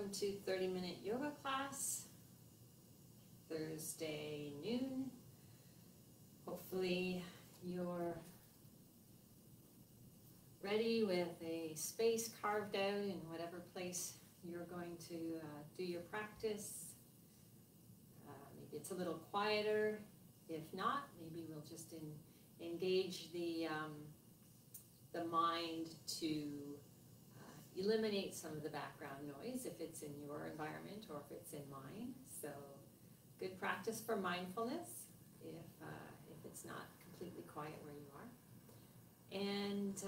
welcome to 30-minute yoga class, Thursday noon. Hopefully you're ready with a space carved out in whatever place you're going to do your practice. Maybe it's a little quieter. If not, maybe we'll just engage the mind to eliminate some of the background noise if it's in your environment or if it's in mine. So good practice for mindfulness if it's not completely quiet where you are. And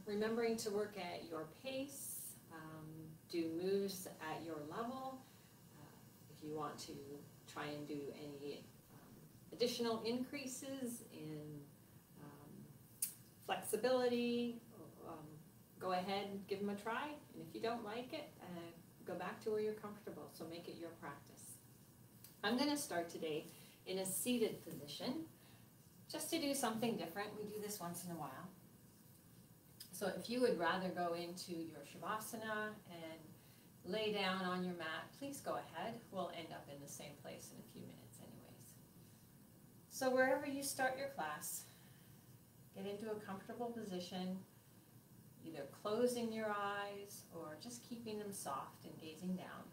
remembering to work at your pace, do moves at your level. If you want to try and do any additional increases in flexibility, go ahead and give them a try, and if you don't like it, go back to where you're comfortable, so make it your practice. I'm going to start today in a seated position, just to do something different. We do this once in a while. So if you would rather go into your Shavasana and lay down on your mat, please go ahead. We'll end up in the same place in a few minutes anyways. So wherever you start your class, get into a comfortable position, either closing your eyes or just keeping them soft and gazing down.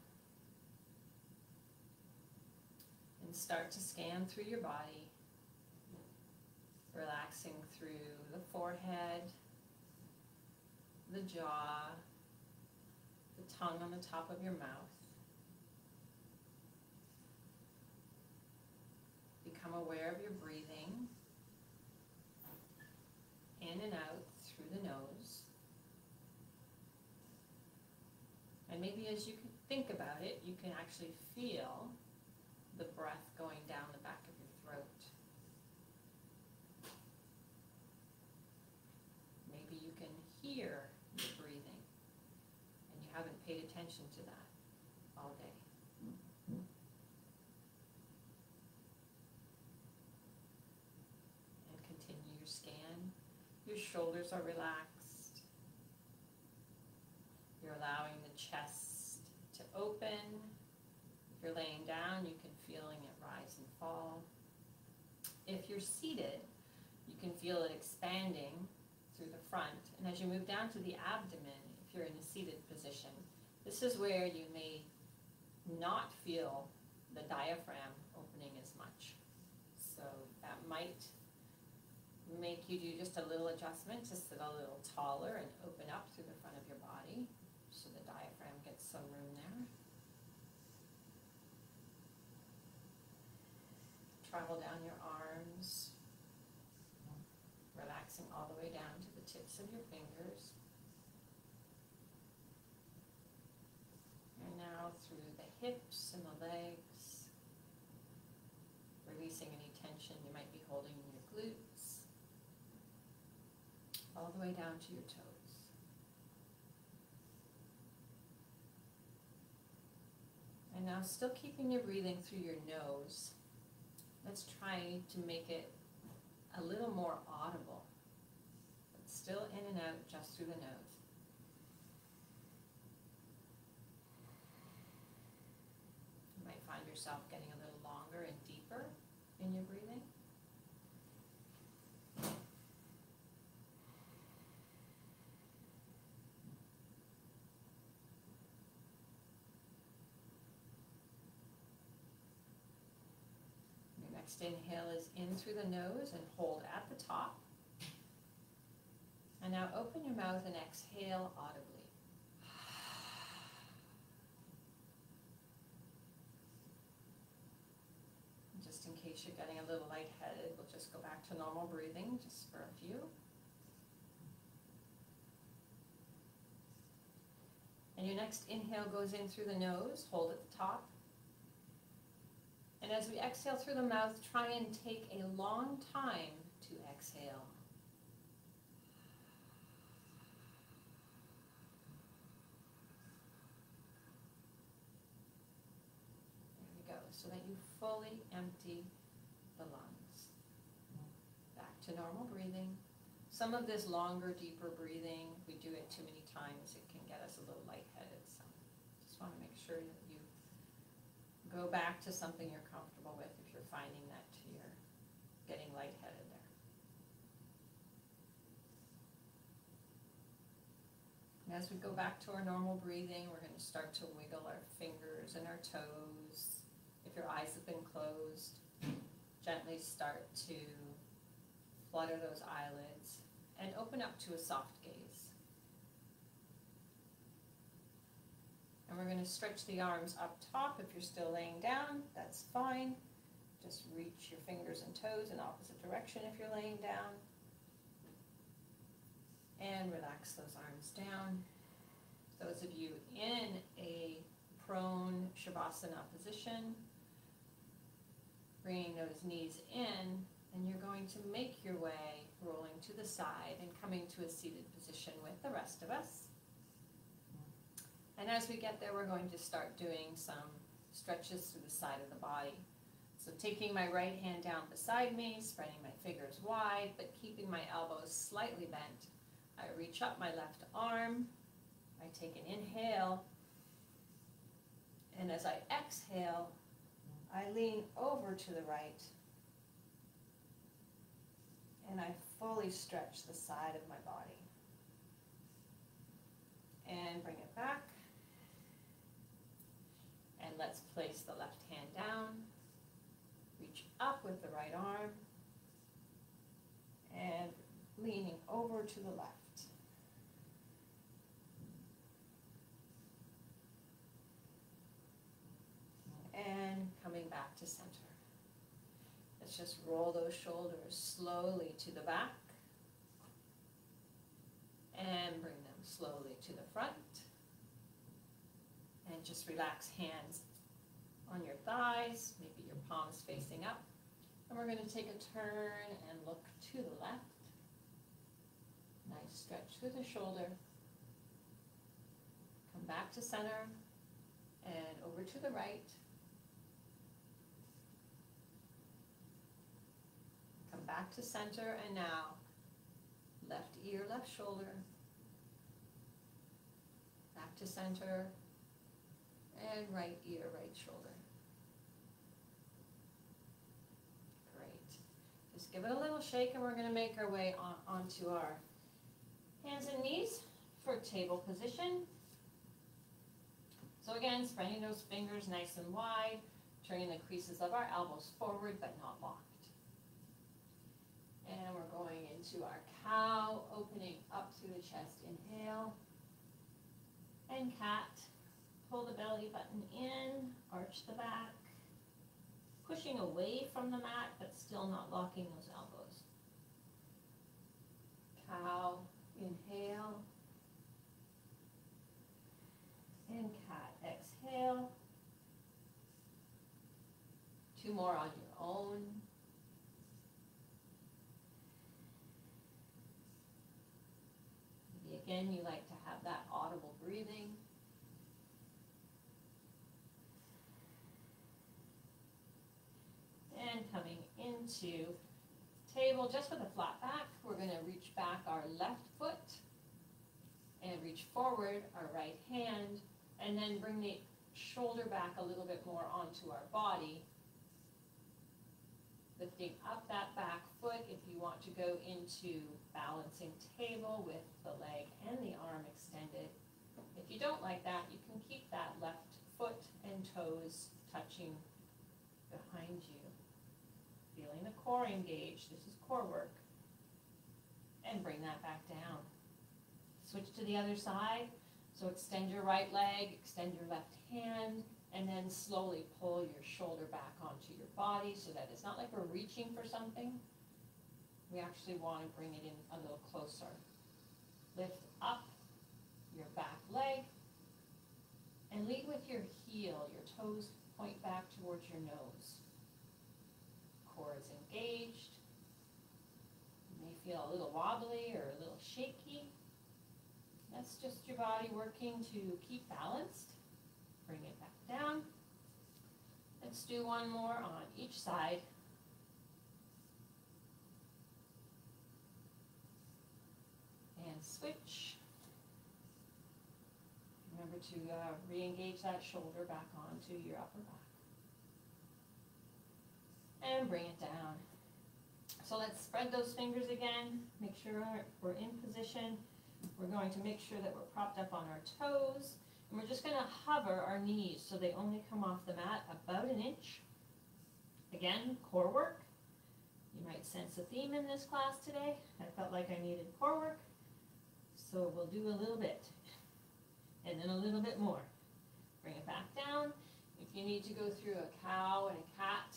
And start to scan through your body, relaxing through the forehead, the jaw, the tongue on the top of your mouth. Become aware of your breathing, in and out through the nose. And maybe as you can think about it, you can actually feel the breath going down the back of your throat. Maybe you can hear your breathing, and you haven't paid attention to that all day. And continue your scan. Your shoulders are relaxed. You're allowing the chest to open. If you're laying down, you can feeling it rise and fall. If you're seated, you can feel it expanding through the front. And as you move down to the abdomen, if you're in a seated position, this is where you may not feel the diaphragm opening as much. So that might make you do just a little adjustment to sit a little taller and open up through the front of your body so the diaphragm gets some room there. Travel down your arms, relaxing all the way down to the tips of your fingers. And now through the hips and the legs, releasing any tension you might be holding in your glutes, all the way down to your toes. And now, still keeping your breathing through your nose, let's try to make it a little more audible, but still in and out just through the nose. You might find yourself getting a little longer and deeper in your breathing. Next inhale is in through the nose and hold at the top. And now open your mouth and exhale audibly. Just in case you're getting a little lightheaded, we'll just go back to normal breathing just for a few. And your next inhale goes in through the nose, hold at the top. And as we exhale through the mouth, try and take a long time to exhale. There we go, so that you fully empty the lungs. Back to normal breathing. Some of this longer, deeper breathing, we do it too many times, it can get us a little lightheaded. So just want to make sure that you go back to something you're comfortable with if you're finding that you're getting lightheaded there. And as we go back to our normal breathing, we're going to start to wiggle our fingers and our toes. If your eyes have been closed, gently start to flutter those eyelids and open up to a soft gaze. And we're going to stretch the arms up top. If you're still laying down, that's fine. Just reach your fingers and toes in opposite direction if you're laying down. And relax those arms down. Those of you in a prone Shavasana position, bringing those knees in, and you're going to make your way rolling to the side and coming to a seated position with the rest of us. And as we get there, we're going to start doing some stretches through the side of the body. So taking my right hand down beside me, spreading my fingers wide, but keeping my elbows slightly bent. I reach up my left arm. I take an inhale. And as I exhale, I lean over to the right. And I fully stretch the side of my body. And bring it back. And let's place the left hand down. Reach up with the right arm. And leaning over to the left. And coming back to center. Let's just roll those shoulders slowly to the back. And bring them slowly to the front. And just relax hands on your thighs, maybe your palms facing up. And we're going to take a turn and look to the left. Nice stretch through the shoulder. Come back to center and over to the right. Come back to center, and now left ear, left shoulder. Back to center. And right ear, right shoulder. Great. Just give it a little shake, and we're going to make our way onto our hands and knees for table position. So again, spreading those fingers nice and wide, turning the creases of our elbows forward but not locked. And we're going into our cow, opening up through the chest. Inhale. And cat. Pull the belly button in, arch the back, pushing away from the mat, but still not locking those elbows. Cow, inhale, and cat, exhale. Two more on your own. Maybe again, you like to have that audible breathing. And coming into table just with a flat back, we're going to reach back our left foot and reach forward our right hand, and then bring the shoulder back a little bit more onto our body, lifting up that back foot if you want to go into balancing table with the leg and the arm extended. If you don't like that, you can keep that left foot and toes touching behind you. Feeling the core engaged, this is core work. And bring that back down. Switch to the other side. So extend your right leg, extend your left hand, and then slowly pull your shoulder back onto your body so that it's not like we're reaching for something. We actually want to bring it in a little closer. Lift up your back leg and lead with your heel. Your toes point back towards your nose. Core is engaged. You may feel a little wobbly or a little shaky. That's just your body working to keep balanced. Bring it back down. Let's do one more on each side. And switch. Remember to re-engage that shoulder back onto your upper back. And bring it down. So let's spread those fingers again. Make sure we're in position. We're going to make sure that we're propped up on our toes. And we're just going to hover our knees so they only come off the mat about an inch. Again, core work. You might sense a theme in this class today. I felt like I needed core work. So we'll do a little bit. And then a little bit more. Bring it back down. If you need to go through a cow and a cat,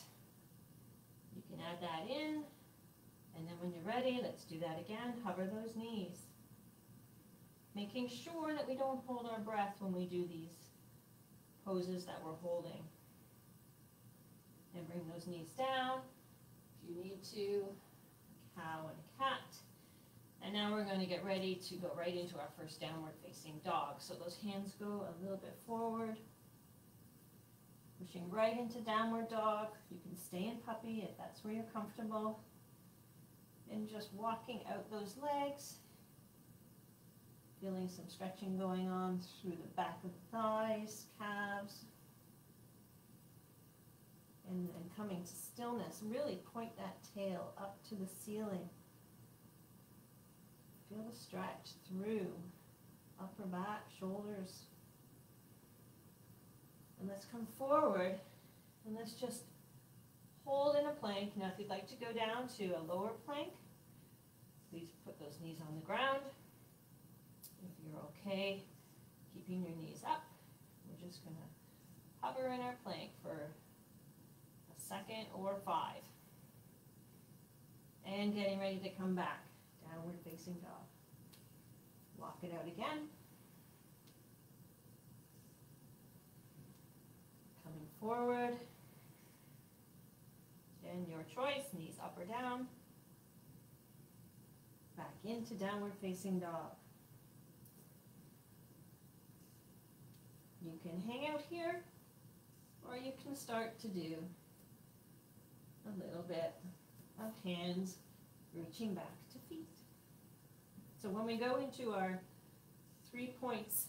you can add that in. And then when you're ready, let's do that again. Hover those knees. Making sure that we don't hold our breath when we do these poses that we're holding. And bring those knees down. If you need to, a cow and a cat. And now we're going to get ready to go right into our first downward facing dog. So those hands go a little bit forward. Pushing right into downward dog. You can stay in puppy if that's where you're comfortable. And just walking out those legs. Feeling some stretching going on through the back of the thighs, calves. And then coming to stillness. Really point that tail up to the ceiling. Feel the stretch through upper back, shoulders. And let's come forward and let's just hold in a plank. Now if you'd like to go down to a lower plank, please put those knees on the ground. If you're okay keeping your knees up, we're just going to hover in our plank for a second or 5. And getting ready to come back. Downward facing dog. Walk it out again. Coming forward. And your choice, knees up or down. Back into downward facing dog. You can hang out here, or you can start to do a little bit of hands reaching back to feet. So when we go into our 3 points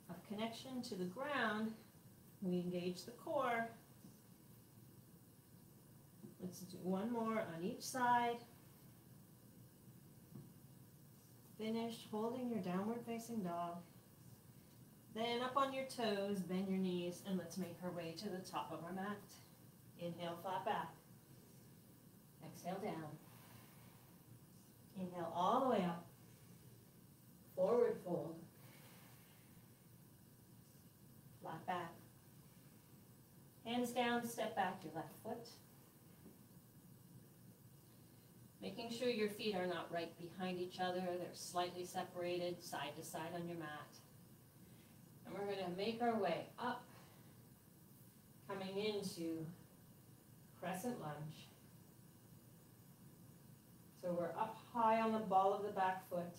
of connection to the ground, we engage the core. Let's do one more on each side. Finish holding your downward facing dog. Then up on your toes, bend your knees, and let's make our way to the top of our mat. Inhale, flat back. Exhale, down. Inhale all the way up. Forward fold. Flat back. Hands down, step back your left foot. Making sure your feet are not right behind each other. They're slightly separated, side to side on your mat. And we're going to make our way up, coming into crescent lunge. So we're up high on the ball of the back foot.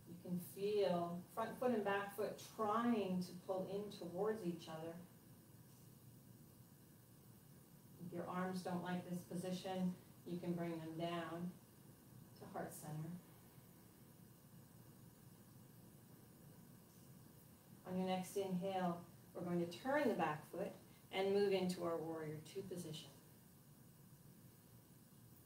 You can feel front foot and back foot trying to pull in towards each other. If your arms don't like this position, you can bring them down to heart center. On your next inhale, we're going to turn the back foot and move into our warrior 2 position.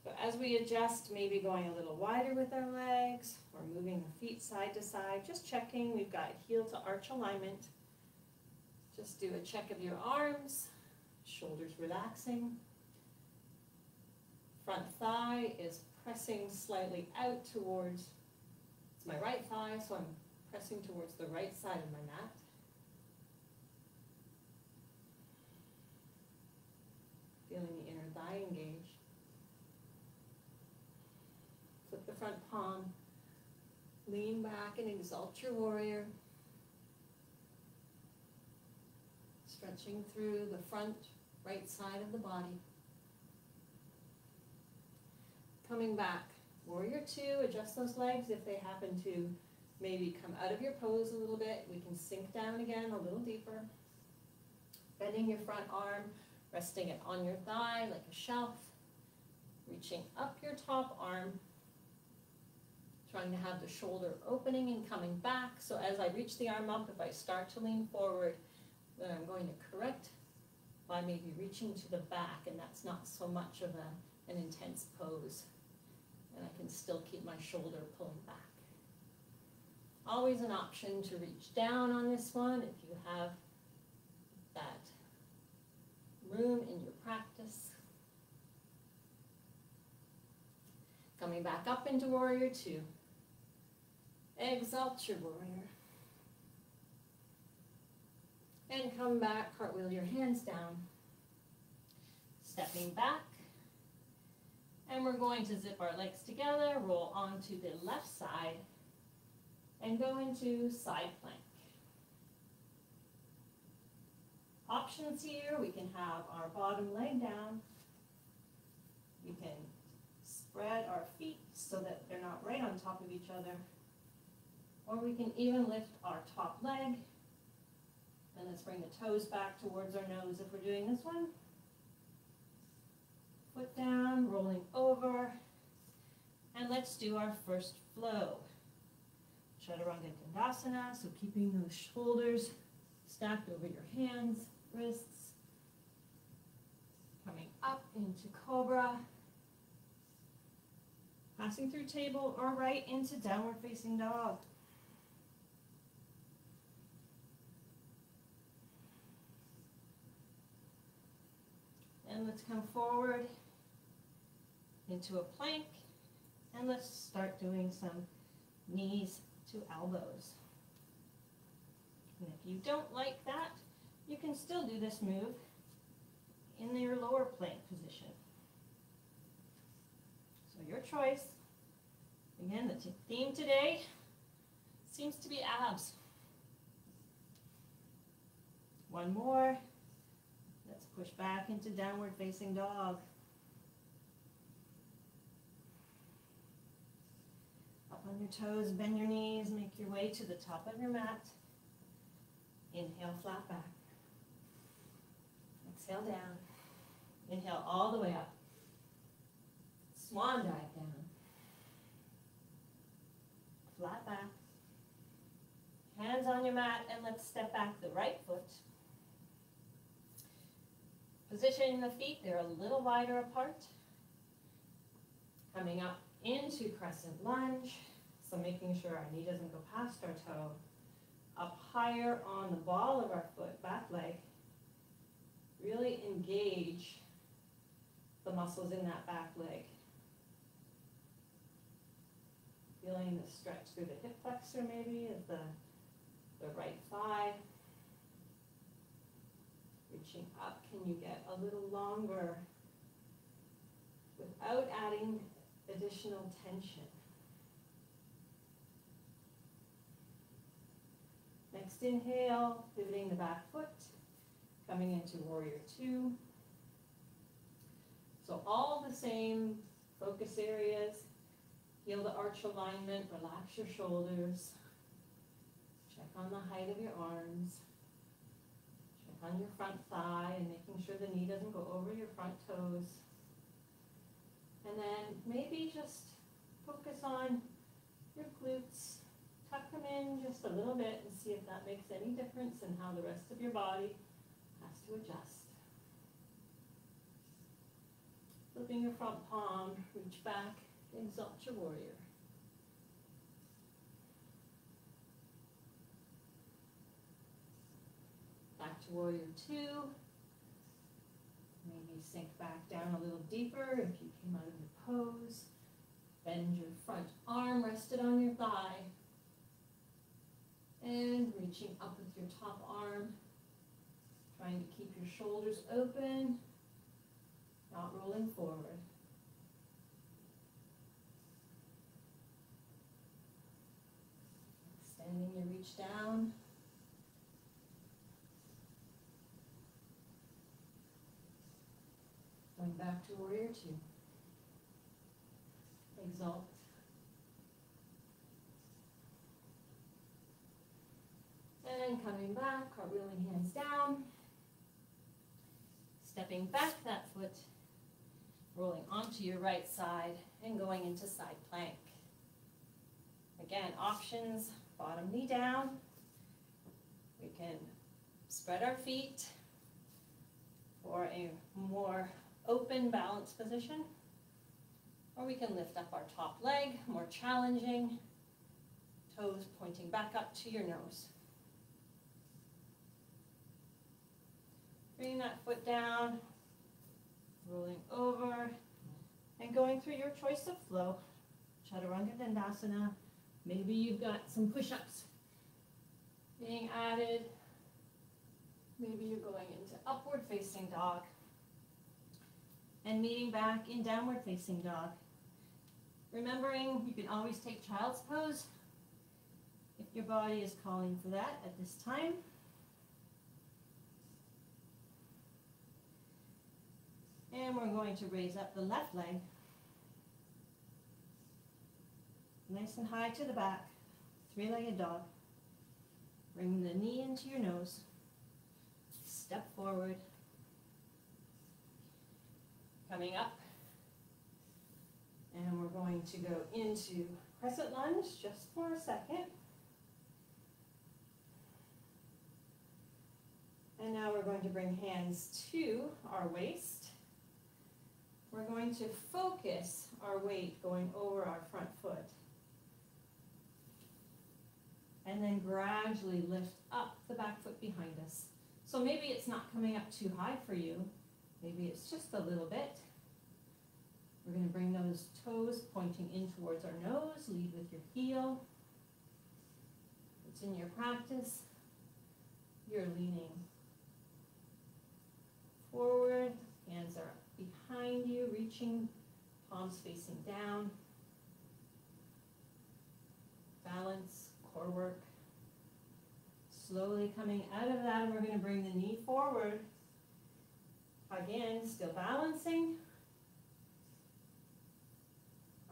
So as we adjust, maybe going a little wider with our legs, or moving the feet side to side, just checking we've got heel to arch alignment. Just do a check of your arms, shoulders relaxing. Front thigh is pressing slightly out towards, it's my right thigh, so I'm pressing towards the right side of my mat. Feeling the inner thigh engage. Flip the front palm. Lean back and exalt your warrior. Stretching through the front right side of the body. Coming back. Warrior 2, adjust those legs if they happen to maybe come out of your pose a little bit. We can sink down again a little deeper. Bending your front arm, resting it on your thigh like a shelf. Reaching up your top arm. Trying to have the shoulder opening and coming back. So as I reach the arm up, if I start to lean forward, then I'm going to correct by maybe reaching to the back, and that's not so much of an intense pose. And I can still keep my shoulder pulling back. Always an option to reach down on this one if you have that room in your practice. Coming back up into Warrior Two. Exalt your warrior. And come back, cartwheel your hands down. Stepping back. And we're going to zip our legs together, roll onto the left side, and go into side plank. Options here, we can have our bottom leg down. We can spread our feet so that they're not right on top of each other. Or we can even lift our top leg. And let's bring the toes back towards our nose if we're doing this one. Foot down, rolling over. And let's do our first flow. Chaturanga Dandasana, so keeping those shoulders stacked over your hands, wrists. Coming up into Cobra. Passing through table or right into Downward Facing Dog. And let's come forward into a plank. And let's start doing some knees to elbows. And if you don't like that, you can still do this move in your lower plank position. So your choice. Again, the theme today seems to be abs. One more. Let's push back into Downward Facing Dog. Up on your toes, bend your knees, make your way to the top of your mat. Inhale, flat back. Exhale down. Inhale all the way up. Swan dive down. Flat back. Hands on your mat, and let's step back the right foot. Positioning the feet, they're a little wider apart. Coming up into crescent lunge. So making sure our knee doesn't go past our toe. Up higher on the ball of our foot, back leg. Really engage the muscles in that back leg. Feeling the stretch through the hip flexor maybe of the right thigh. Reaching up, can you get a little longer without adding additional tension? Next inhale, pivoting the back foot, coming into Warrior Two. So all the same focus areas. Feel the arch alignment, relax your shoulders. Check on the height of your arms. Check on your front thigh and making sure the knee doesn't go over your front toes. And then maybe just focus on your glutes. Tuck them in just a little bit and see if that makes any difference in how the rest of your body has to adjust. Flipping your front palm, reach back, exalt your warrior. Back to Warrior Two. Maybe sink back down a little deeper if you came out of your pose. Bend your front arm rested on your thigh. And reaching up with your top arm. Trying to keep your shoulders open, not rolling forward. Extending your reach down. Going back to Warrior Two. Exalt. And coming back, cartwheeling hands down. Stepping back that foot, rolling onto your right side and going into side plank. Again, options, bottom knee down. We can spread our feet for a more open balance position. Or we can lift up our top leg, more challenging, toes pointing back up to your nose. Bringing that foot down, rolling over, and going through your choice of flow. Chaturanga Dandasana. Maybe you've got some push-ups being added. Maybe you're going into upward facing dog and meeting back in downward facing dog. Remembering you can always take child's pose if your body is calling for that at this time. And we're going to raise up the left leg. Nice and high to the back, three-legged dog. Bring the knee into your nose. Step forward. Coming up. And we're going to go into crescent lunge just for a second. And now we're going to bring hands to our waist. We're going to focus our weight going over our front foot. And then gradually lift up the back foot behind us. So maybe it's not coming up too high for you. Maybe it's just a little bit. We're going to bring those toes pointing in towards our nose. Lead with your heel. It's in your practice. You're leaning forward. Hands are behind you, reaching, palms facing down. Balance, core work. Slowly coming out of that, we're going to bring the knee forward. Again, still balancing.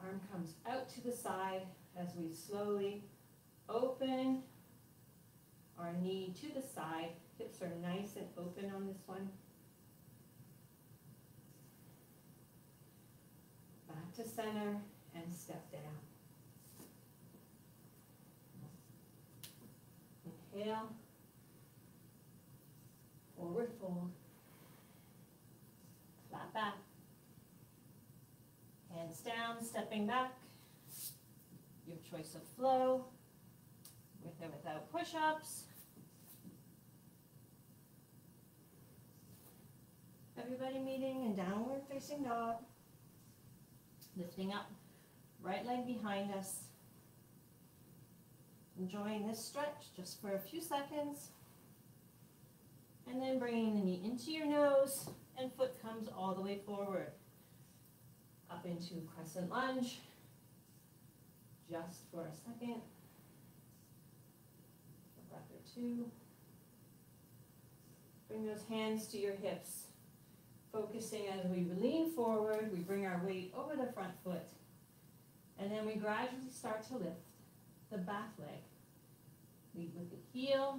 Arm comes out to the side as we slowly open our knee to the side. Hips are nice and open on this one. Back to center and step down. Inhale. Forward fold. Flat back. Hands down, stepping back. Your choice of flow, with or without push-ups. Everybody meeting in downward facing dog. Lifting up, right leg behind us. Enjoying this stretch just for a few seconds. And then bringing the knee into your nose and foot comes all the way forward. Up into crescent lunge, just for a second, a breath or two. Bring those hands to your hips, focusing as we lean forward, we bring our weight over the front foot, and then we gradually start to lift the back leg. Lead with the heel,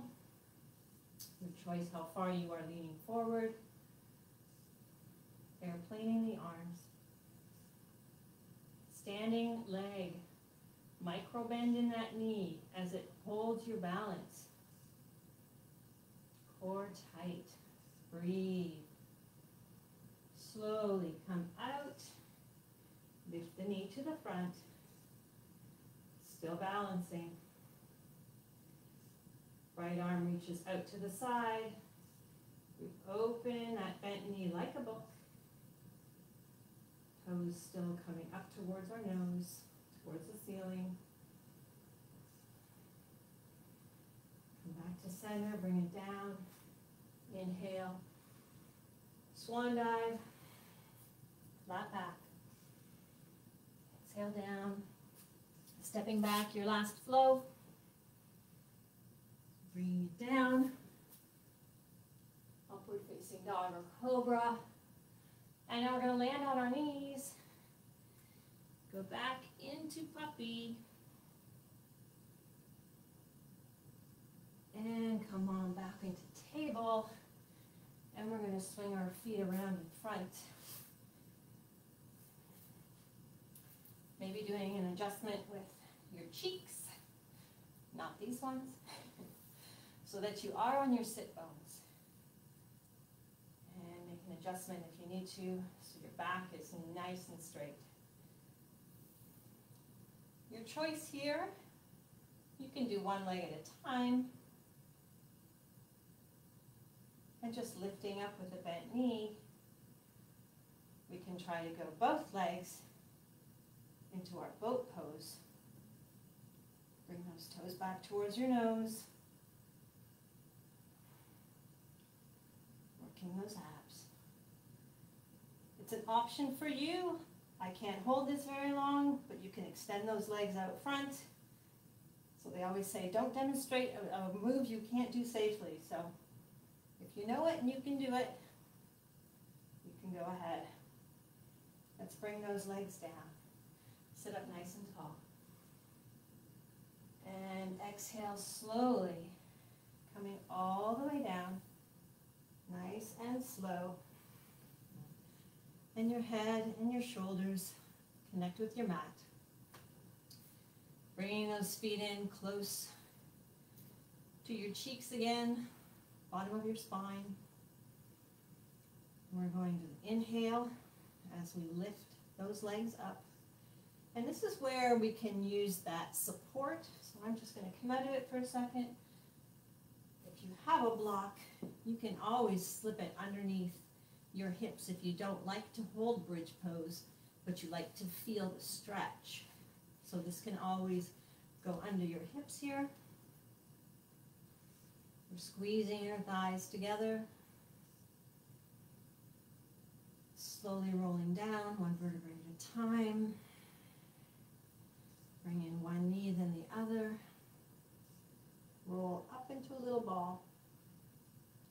your choice how far you are leaning forward, airplaning the arms. Standing leg, micro bend in that knee as it holds your balance. Core tight, breathe. Slowly come out, lift the knee to the front, still balancing. Right arm reaches out to the side. We open that bent knee like a book. Toes still coming up towards our nose, towards the ceiling. Come back to center, bring it down. Inhale. Swan dive. Flat back. Exhale down. Stepping back, your last flow. Bring it down. Upward facing dog or cobra. And now we're going to land on our knees. Go back into puppy. And come on back into table. And we're going to swing our feet around in front. Maybe doing an adjustment with your cheeks, not these ones, so that you are on your sit bones. And make an adjustment if you need to, so your back is nice and straight. Your choice here, you can do one leg at a time, and just lifting up with a bent knee. We can try to go both legs into our boat pose. Bring those toes back towards your nose. Working those abs. It's an option for you. I can't hold this very long, but you can extend those legs out front. So they always say, don't demonstrate a move you can't do safely. So if you know it and you can do it, you can go ahead. Let's bring those legs down. Sit up nice and tall. And exhale slowly, coming all the way down, nice and slow. And your head and your shoulders connect with your mat. Bringing those feet in close to your cheeks again, bottom of your spine. We're going to inhale as we lift those legs up. And this is where we can use that support. So I'm just going to come out of it for a second. If you have a block, you can always slip it underneath your hips if you don't like to hold bridge pose, but you like to feel the stretch. So this can always go under your hips here. We're squeezing your thighs together. Slowly rolling down, one vertebrae at a time. Bring in one knee, then the other. Roll up into a little ball.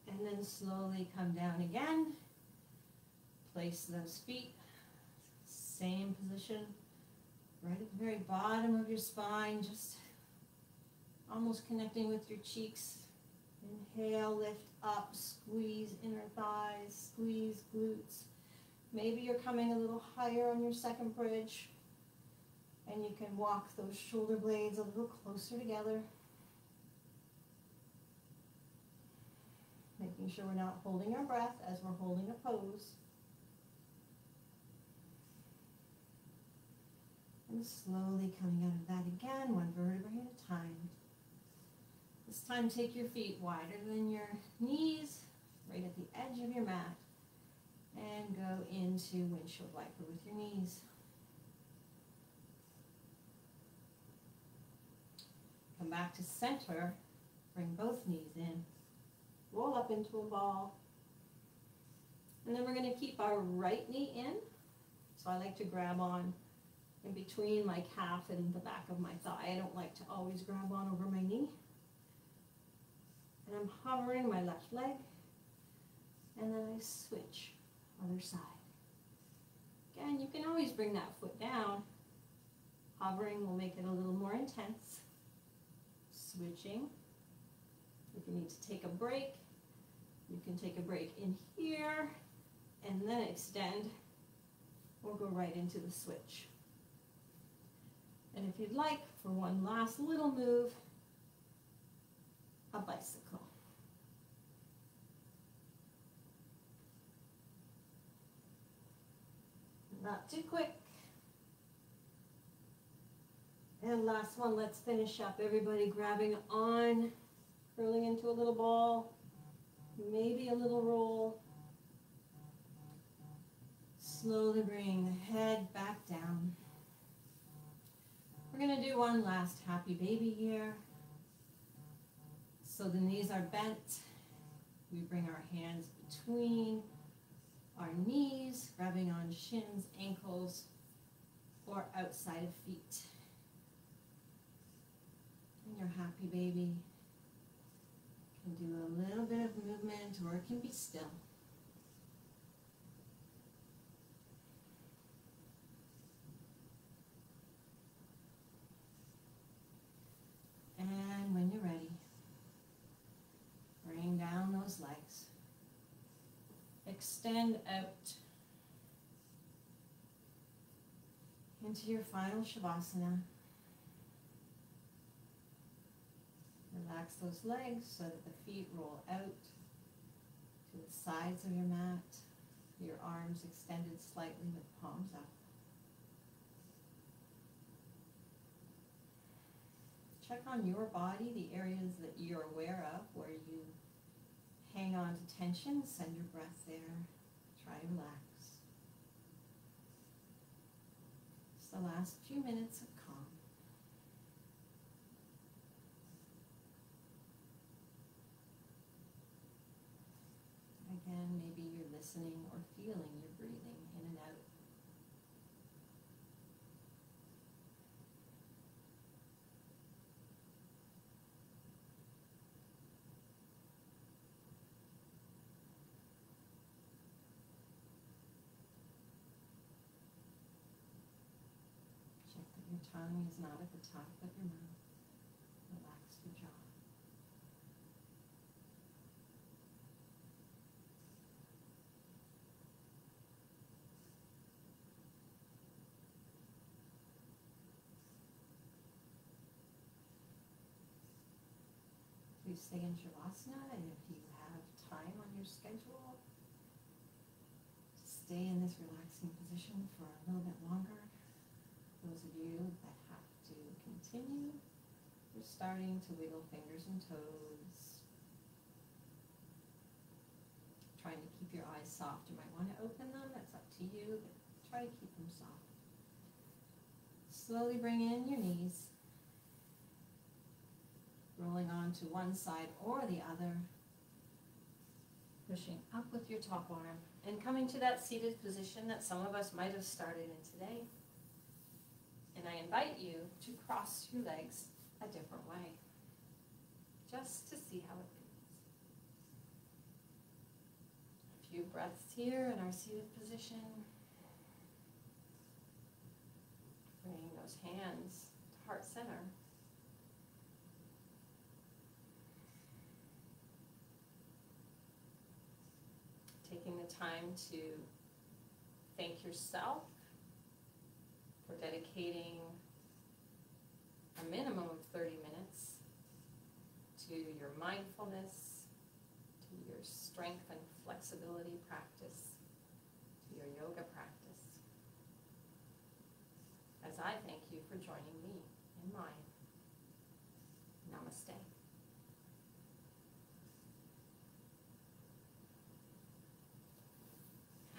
And then slowly come down again. Place those feet, same position, right at the very bottom of your spine, just almost connecting with your cheeks. Inhale, lift up, squeeze inner thighs, squeeze glutes. Maybe you're coming a little higher on your second bridge, and you can walk those shoulder blades a little closer together. Making sure we're not holding our breath as we're holding a pose. And slowly coming out of that again, one vertebrae at a time. This time take your feet wider than your knees, right at the edge of your mat, and go into windshield wiper with your knees. Come back to center, bring both knees in, roll up into a ball, and then we're going to keep our right knee in. So I like to grab on in between my calf and the back of my thigh. I don't like to always grab on over my knee. And I'm hovering my left leg, and then I switch other side. Again, you can always bring that foot down. Hovering will make it a little more intense. Switching. If you need to take a break, you can take a break in here, and then extend, or go right into the switch. And if you'd like, for one last little move, a bicycle. Not too quick. And last one, let's finish up. Everybody grabbing on, curling into a little ball, maybe a little roll. Slowly bring the head back down. We're going to do one last happy baby here. So the knees are bent. We bring our hands between our knees, grabbing on shins, ankles, or outside of feet. And your happy baby can do a little bit of movement, or it can be still. And when you're ready, bring down those legs. Extend out into your final Shavasana. Relax those legs so that the feet roll out to the sides of your mat. Your arms extended slightly with palms up. Check on your body, the areas that you're aware of where you hang on to tension. Send your breath there. Try to relax. It's the last few minutes of calm. Again, maybe you're listening or feeling your breathing in and out. Check that your tongue is not at the top of your mouth. Relax your jaw. Please stay in Shavasana, and if you have time on your schedule, stay in this relaxing position for a little bit longer. Those of you that have to continue, you're starting to wiggle fingers and toes. Trying to keep your eyes soft. You might want to open them, that's up to you, but try to keep them soft. Slowly bring in your knees, rolling on to one side or the other, pushing up with your top arm, and coming to that seated position that some of us might have started in today. And I invite you to cross your legs a different way, just to see how it feels. A few breaths here in our seated position. Bringing those hands to heart center. Taking the time to thank yourself for dedicating a minimum of 30 minutes to your mindfulness, to your strength and flexibility practice, to your yoga practice. As I thank you for joining me in mine. Namaste.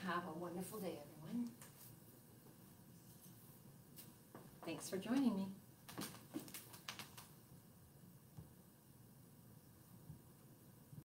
Have a wonderful day, everyone. Thanks for joining me.